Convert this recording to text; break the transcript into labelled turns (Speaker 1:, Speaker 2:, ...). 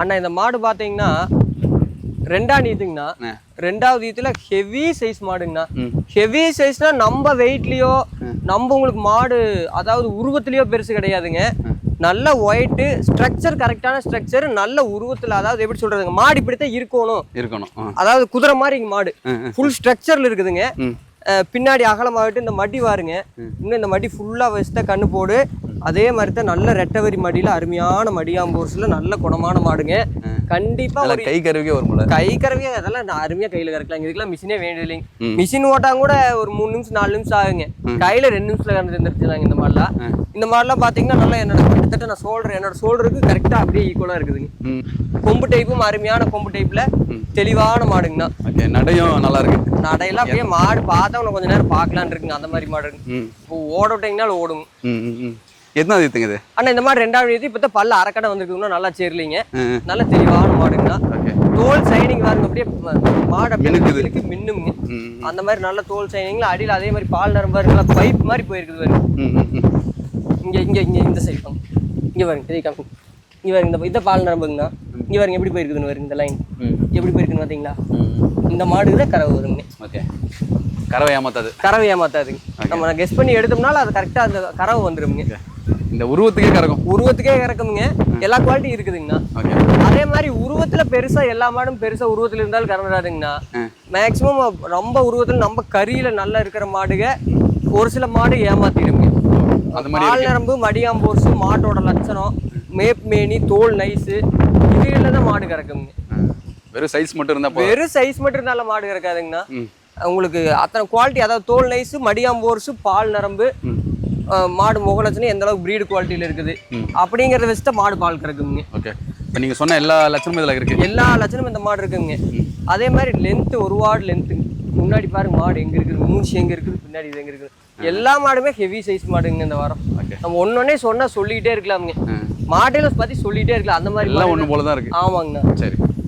Speaker 1: அண்ணா இந்த மாடு பாத்தீங்கன்னா ரெண்டாவது ஈத்துங்கண்ணா. ரெண்டாவது ஈத்துல ஹெவி சைஸ் மாடுங்கண்ணா. ஹெவி சைஸ்னா நம்ம வெயிட்லயோ நம்ம உங்களுக்கு மாடு அதாவது உருவத்திலயோ பெருசு கிடையாதுங்க. நல்ல ஒயிட்டு ஸ்ட்ரக்சர், கரெக்டான ஸ்ட்ரக்சர், நல்ல உருவத்துல, அதாவது எப்படி சொல்றதுங்க, மாடு இப்படித்தான் இருக்கணும். அதாவது குதிரை மாதிரி மாடு ஃபுல் ஸ்ட்ரக்சர்ல இருக்குதுங்க. பின்னாடி அகலமாகிட்டு இந்த மடி வாருங்க, இன்னும் இந்த மடி ஃபுல்லா வச்சுதான் கண்ணு போடு. அதே மாதிரி தான் நல்ல ரெட்டவரி மடியில அருமையான மடியாம்போர்ஸ்ல நல்ல குணமான மாடுங்க. கண்டிப்பா ஒரு
Speaker 2: கை கருவியே வரும்ல.
Speaker 1: கை கருவியே அதெல்லாம் அருமையா கையில கறக்கலாம். இதுக்கெல்லாம் மிஷினே வேண்டியது இல்லைங்க. மிஷின் ஓட்டாங்க கூட ஒரு 3 நிமிஷம் 4 நிமிஷம் ஆகுங்க. கையில 2 நிமிஷத்துல கறந்து தந்துருச்சுலாங்க. இந்த மாதிரிலாம் பாத்தீங்கன்னா நல்லா என்னோட கிட்டத்தட்ட நான் என்னோட ஷோல்டருக்கு கரெக்டா அப்படியே ஈக்குவலா இருக்குதுங்க. கொம்பு டைப்பும் அருமையான கொம்பு டைப்ல தெளிவான மாடுங்கண்ணா.
Speaker 2: நடையும் நல்லா இருக்கு.
Speaker 1: நடையெல்லாம் அப்படியே மாடு பார்த்தா உனக்கு கொஞ்ச நேரம் பார்க்கலான்னு இருக்குங்க. அந்த மாதிரி மாடு இருக்கு. இப்போ ஓட விட்டீங்கனாலும் ஓடுங்க.
Speaker 2: எத்தனாவது ஈத்துங்க இது?
Speaker 1: அண்ணா இந்த மாதிரி ரெண்டாவது ஈத்து இப்ப பல்ல அரைக்கடை வந்துருக்குன்னா நல்லா சேரலிங்க. நல்ல தெளிவான மாடுங்கண்ணா. தோல் சைனிங் பாருங்க, அப்படியே மாடு அப்படியே மின்னுங்க. அந்த மாதிரி நல்ல தோல் சைனிங்ல அடியில் அதே மாதிரி பால் நரம்பு பாருங்களா, பைப் மாதிரி போயிருக்குது பாருங்க. இங்க இங்க இங்க இந்த சைட் பாருங்க, இங்க பாருங்க, தெரிய காமிங்க. இங்க பாருங்க, இந்த பால் நரம்புங்கண்ணா. இங்க பாருங்க எப்படி போயிருக்குதுன்னு பாருங்க. இந்த லைன் எப்படி போயிருக்குன்னு பாத்தீங்களா? இந்த மாடுக்கு தான் கறவை வருங்க.
Speaker 2: கறவை
Speaker 1: ஏமாத்தாதுங்க. நம்ம கெஸ் பண்ணி எடுத்தோம்னால அது கரெக்டா அந்த கறவை வந்துருங்க.
Speaker 2: இந்த உருவத்துக்கே கறக்குங்க.
Speaker 1: எல்லா குவாலிட்டி இருக்குதுங்கண்ணா. அதே மாதிரி உருவத்துல பெருசா எல்லா மாடும் பெருசா உருவத்துல இருந்தாலும் கறந்துடாதுங்கண்ணா. மேக்சிமம் ரொம்ப உருவத்துல நம்ம கறியில நல்லா இருக்கிற மாடுக ஒரு சில மாடு ஏமாத்திடுங்க. பால் நரம்பு, மடியாம்போர்ஸ், மாட்டோட லட்சணம், மேப் மேனி, தோல் நைஸு, இதுல தான் மாடு கறக்குங்க.
Speaker 2: வெறும் சைஸ் மட்டும்
Speaker 1: இருந்தாலும் மாடு கறக்காதுங்கண்ணா. உங்களுக்கு அத்தனை குவாலிட்டி, அதாவது தோல் நைஸு, மடியாம்போர்ஸ், பால் நரம்பு, மாடு முகலட்சணம் எந்த அளவுக்கு பிரீடு குவாலிட்டியில இருக்குது அப்படிங்கறத வச்சுட்டு மாடு பால் கறக்குங்க.
Speaker 2: இப்போ நீங்க சொன்ன எல்லா லட்சணமும் இதுல இருக்கு.
Speaker 1: எல்லா லட்சணமும் இந்த மாடு இருக்குங்க. அதே மாதிரி லென்த், ஒரு வார்டு லென்த்து. முன்னாடி பாருங்க மாடு எங்க இருக்குது, மூஞ்சி எங்க இருக்குது, பின்னாடி இது எங்க இருக்குது. எல்லா மாடுமே ஹெவி சைஸ் மாடுங்க இந்த வாரம். நம்ம ஒன்னொன்னே சொல்லிக்கிட்டே இருக்கலாமுங்க. மாடுல பத்தி சொல்லிட்டே இருக்கலாம். அந்த மாதிரி
Speaker 2: எல்லாம் ஒண்ணு போல தான் இருக்கு.
Speaker 1: ஆமாங்கண்ணா.
Speaker 2: சரி.